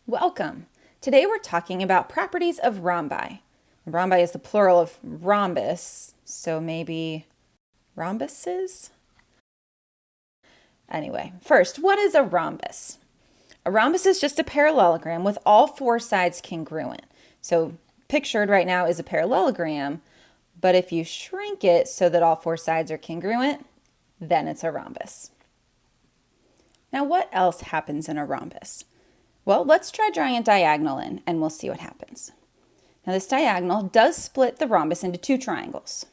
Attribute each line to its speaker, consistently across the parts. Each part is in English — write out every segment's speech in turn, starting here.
Speaker 1: Welcome! Today we're talking about properties of rhombi. Rhombi is the plural of rhombus, so maybe rhombuses? Anyway, first, what is a rhombus? A rhombus is just a parallelogram with all four sides congruent. So pictured right now is a parallelogram, but if you shrink it so that all four sides are congruent, then it's a rhombus. Now, what else happens in a rhombus? Well, let's try drawing a diagonal in and we'll see what happens. Now, this diagonal does split the rhombus into two triangles.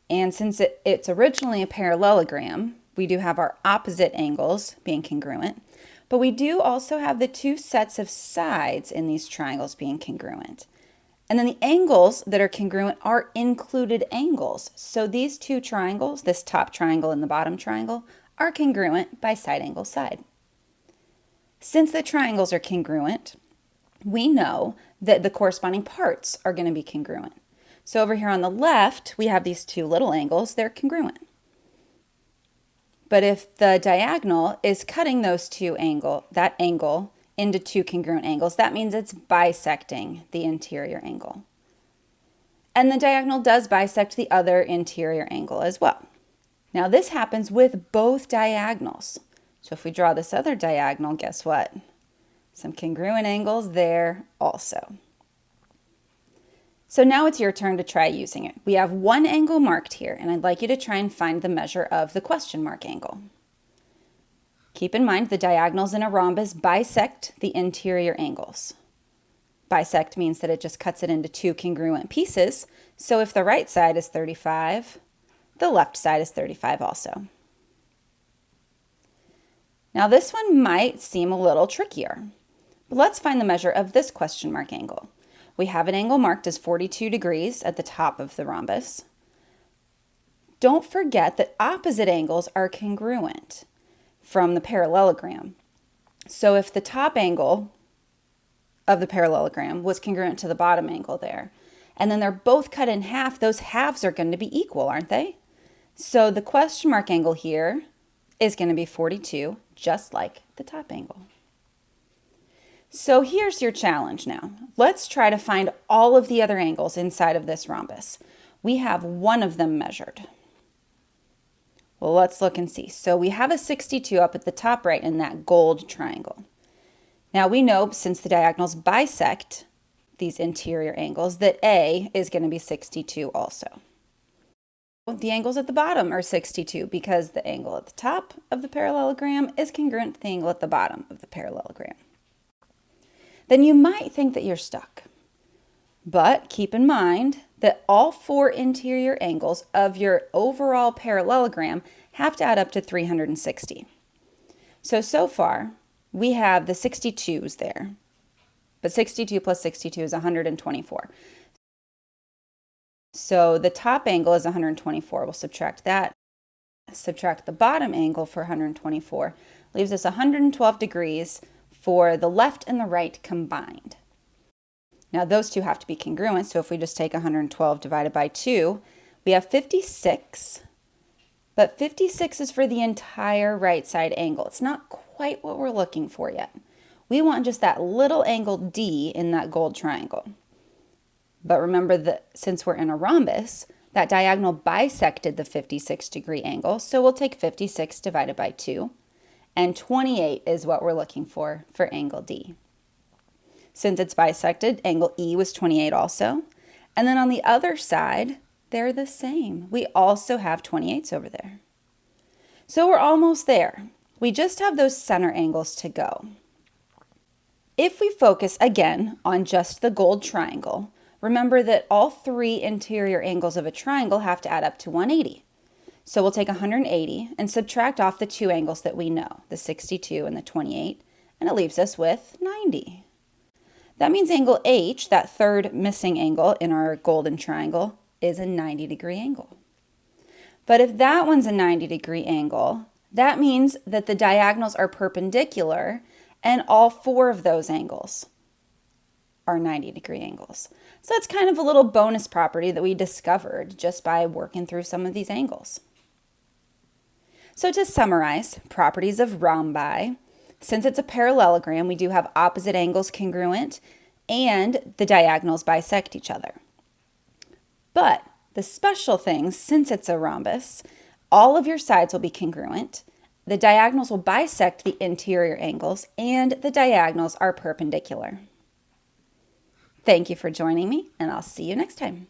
Speaker 1: And since it's originally a parallelogram, we do have our opposite angles being congruent, but we do also have the two sets of sides in these triangles being congruent. And then the angles that are congruent are included angles. So these two triangles, this top triangle and the bottom triangle, are congruent by side angle side. Since the triangles are congruent, we know that the corresponding parts are going to be congruent. So over here on the left, we have these two little angles, they're congruent. But if the diagonal is cutting that angle into two congruent angles, that means it's bisecting the interior angle. And the diagonal does bisect the other interior angle as well. Now this happens with both diagonals. So if we draw this other diagonal, guess what? Some congruent angles there also. So now it's your turn to try using it. We have one angle marked here, and I'd like you to try and find the measure of the question mark angle. Keep in mind the diagonals in a rhombus bisect the interior angles. Bisect means that it just cuts it into two congruent pieces. So if the right side is 35, the left side is 35 also. Now this one might seem a little trickier, but let's find the measure of this question mark angle. We have an angle marked as 42 degrees at the top of the rhombus. Don't forget that opposite angles are congruent from the parallelogram. So if the top angle of the parallelogram was congruent to the bottom angle there, and then they're both cut in half, those halves are going to be equal, aren't they? So the question mark angle here is going to be 42, just like the top angle. So here's your challenge now. Let's try to find all of the other angles inside of this rhombus. We have one of them measured. Well, let's look and see. So we have a 62 up at the top right in that gold triangle. Now we know since the diagonals bisect these interior angles that A is going to be 62 also. The angles at the bottom are 62 because the angle at the top of the parallelogram is congruent to the angle at the bottom of the parallelogram. Then you might think that you're stuck. But keep in mind that all four interior angles of your overall parallelogram have to add up to 360. So far, we have the 62s there. But 62 plus 62 is 124. So the top angle is 124. We'll subtract that. Subtract the bottom angle for 124. Leaves us 112 degrees for the left and the right combined. Now those two have to be congruent, so if we just take 112 divided by 2, we have 56, but 56 is for the entire right side angle. It's not quite what we're looking for yet. We want just that little angle D in that gold triangle. But remember that since we're in a rhombus, that diagonal bisected the 56-degree angle, so we'll take 56 divided by 2. And 28 is what we're looking for angle D. Since it's bisected, angle E was 28 also. And then on the other side, they're the same. We also have 28s over there. So we're almost there. We just have those center angles to go. If we focus again on just the gold triangle, remember that all three interior angles of a triangle have to add up to 180. So we'll take 180 and subtract off the two angles that we know, the 62 and the 28, and it leaves us with 90. That means angle H, that third missing angle in our golden triangle, is a 90-degree angle. But if that one's a 90-degree angle, that means that the diagonals are perpendicular and all four of those angles are 90-degree angles. So that's kind of a little bonus property that we discovered just by working through some of these angles. So to summarize, properties of rhombi: Since it's a parallelogram, we do have opposite angles congruent and the diagonals bisect each other. But the special thing, since it's a rhombus, all of your sides will be congruent, the diagonals will bisect the interior angles, and the diagonals are perpendicular. Thank you for joining me, and I'll see you next time.